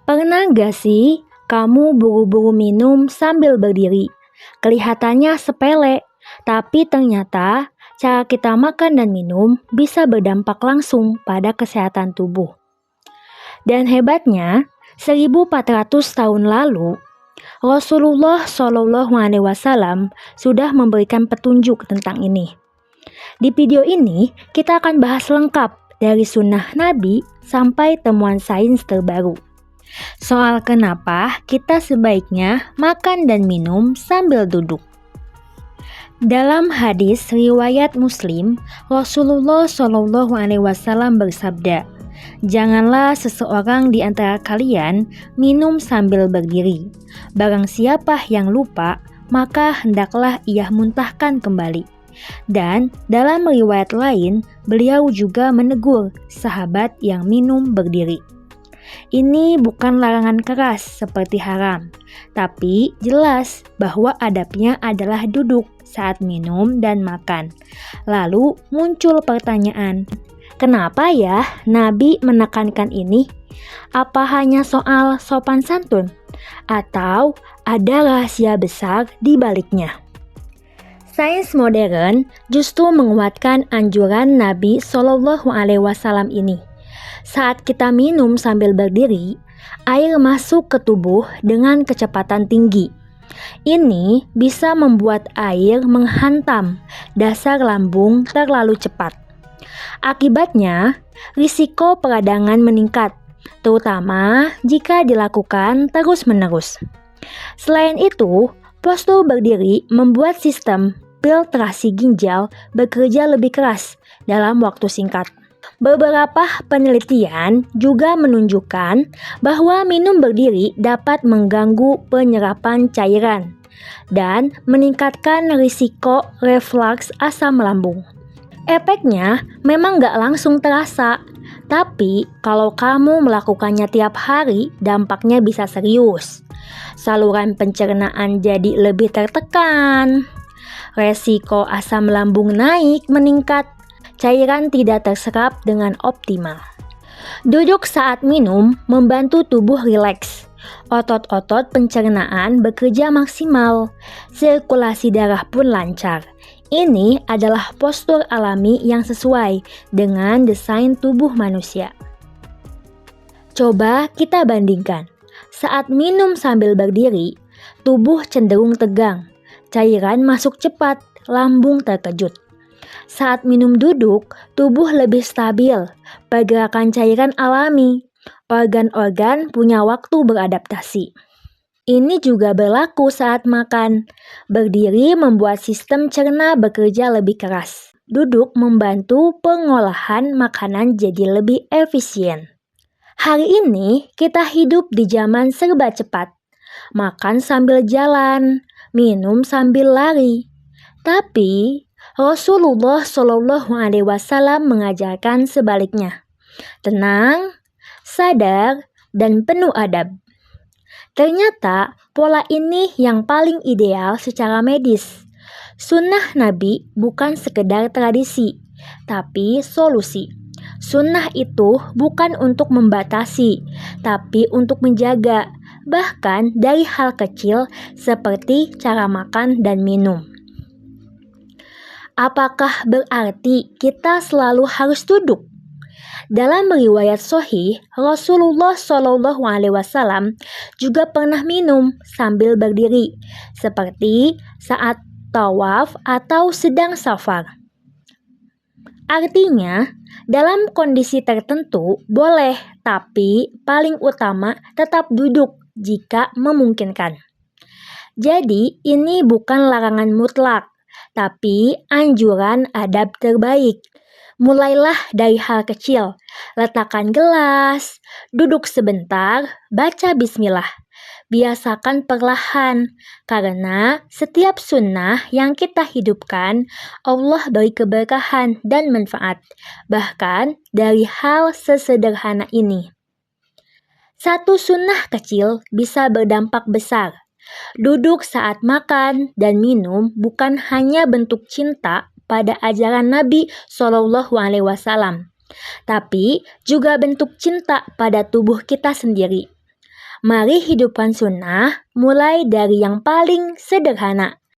Pernah gak sih kamu buru-buru minum sambil berdiri? Kelihatannya sepele, tapi ternyata cara kita makan dan minum bisa berdampak langsung pada kesehatan tubuh. Dan hebatnya, 1400 tahun lalu, Rasulullah SAW sudah memberikan petunjuk tentang ini. Di video ini, kita akan bahas lengkap dari sunnah Nabi sampai temuan sains terbaru. Soal kenapa kita sebaiknya makan dan minum sambil duduk. Dalam hadis riwayat Muslim, Rasulullah SAW bersabda, "Janganlah seseorang di antara kalian minum sambil berdiri. Barang siapa yang lupa, maka hendaklah ia muntahkan kembali." Dan dalam riwayat lain, beliau juga menegur sahabat yang minum berdiri. Ini bukan larangan keras seperti haram, tapi jelas bahwa adabnya adalah duduk saat minum dan makan. Lalu muncul pertanyaan, kenapa ya Nabi menekankan ini? Apa hanya soal sopan santun? Atau ada rahasia besar di baliknya? Sains modern justru menguatkan anjuran Nabi SAW ini. Saat kita minum sambil berdiri, air masuk ke tubuh dengan kecepatan tinggi. Ini bisa membuat air menghantam dasar lambung terlalu cepat. Akibatnya, risiko peradangan meningkat, terutama jika dilakukan terus-menerus. Selain itu, postur berdiri membuat sistem filtrasi ginjal bekerja lebih keras dalam waktu singkat. Beberapa penelitian juga menunjukkan bahwa minum berdiri dapat mengganggu penyerapan cairan dan meningkatkan risiko reflux asam lambung. Efeknya memang gak langsung terasa, tapi kalau kamu melakukannya tiap hari, dampaknya bisa serius. Saluran pencernaan jadi lebih tertekan, resiko asam lambung naik meningkat, cairan tidak terserap dengan optimal. Duduk saat minum membantu tubuh rileks. Otot-otot pencernaan bekerja maksimal. Sirkulasi darah pun lancar. Ini adalah postur alami yang sesuai dengan desain tubuh manusia. Coba kita bandingkan. Saat minum sambil berdiri, tubuh cenderung tegang. Cairan masuk cepat, lambung terkejut. Saat minum duduk, tubuh lebih stabil, pergerakan cairan alami, organ-organ punya waktu beradaptasi. Ini juga berlaku saat makan. Berdiri membuat sistem cerna bekerja lebih keras. Duduk membantu pengolahan makanan jadi lebih efisien. Hari ini kita hidup di zaman serba cepat. Makan sambil jalan, minum sambil lari. Tapi Rasulullah SAW mengajarkan sebaliknya. Tenang, sadar, dan penuh adab. Ternyata pola ini yang paling ideal secara medis. Sunnah Nabi bukan sekedar tradisi, tapi solusi. Sunnah itu bukan untuk membatasi, tapi untuk menjaga, bahkan dari hal kecil seperti cara makan dan minum. Apakah berarti kita selalu harus duduk? Dalam riwayat sahih, Rasulullah SAW juga pernah minum sambil berdiri, seperti saat tawaf atau sedang safar. Artinya, dalam kondisi tertentu boleh, tapi paling utama tetap duduk jika memungkinkan. Jadi, ini bukan larangan mutlak, tapi anjuran adab terbaik. Mulailah dari hal kecil, letakkan gelas, duduk sebentar, baca bismillah. Biasakan perlahan, karena setiap sunnah yang kita hidupkan, Allah beri keberkahan dan manfaat, bahkan dari hal sesederhana ini. Satu sunnah kecil bisa berdampak besar. Duduk saat makan dan minum bukan hanya bentuk cinta pada ajaran Nabi SAW, tapi juga bentuk cinta pada tubuh kita sendiri. Mari hidupkan sunnah mulai dari yang paling sederhana.